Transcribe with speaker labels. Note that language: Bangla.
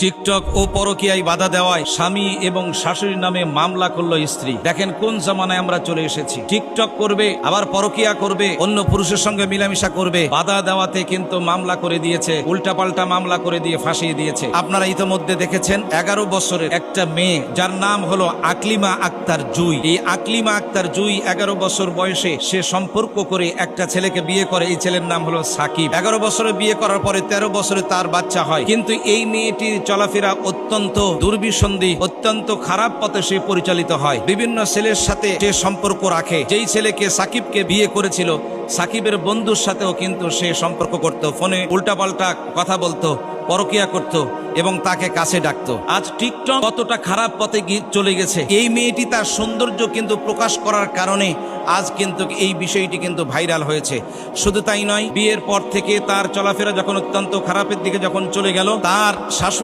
Speaker 1: টিকটক ও পরকীয়ায় বাধা দেওয়ায় স্বামী এবং শাশুড়ির নামে মামলা করলো স্ত্রী। দেখেন কোন জামানায় আমরা চলে এসেছি। টিকটক করবে, আবার পরকীয়া করবে, অন্য পুরুষের সঙ্গে মিলামিশা করবে, বাধা দেওয়াতে কিন্তু মামলা করে দিয়েছে, উল্টাপাল্টা মামলা করে দিয়ে ফাঁসিয়ে দিয়েছে। আপনারা ইতিমধ্যে দেখেছেন 11 বছরের একটা মেয়ে যার নাম হলো আকলিমা আক্তার জুই। এই আকলিমা আক্তার জুই 11 বছর বয়সে সে সম্পর্ক করে একটা ছেলেকে বিয়ে করে। এই ছেলের নাম হলো সাকিব। 11 বছরে বিয়ে করার পরে 13 বছরে তার বাচ্চা হয়। কিন্তু এই মেয়েটির চলাফেরা অত্যন্ত দুর্বিসন্ধি, অত্যন্ত খারাপ পথে সে পরিচালিত হয়। বিভিন্ন ছেলের সাথে সে সম্পর্ক রাখে। যেই ছেলেকে সাকিবকে বিয়ে করেছিল, সাকিবের বন্ধুর সাথেও কিন্তু সে সম্পর্ক করত, ফোনে উল্টাপাল্টা কথা বলতো, পরকীয়া করত এবং তাকে কাছে ডাকতো। আজ টিকটক কতটা খারাপ পথে চলে গেছে। এই মেয়েটি তার সৌন্দর্য কিন্তু প্রকাশ করার কারণে আজ কিন্তু এই বিষয়টি কিন্তু ভাইরাল হয়েছে। শুধু তাই নয়, বিয়ের পর থেকে তার চলাফেরা যখন অত্যন্ত খারাপের দিকে যখন চলে গেল, তার শাশুড়ি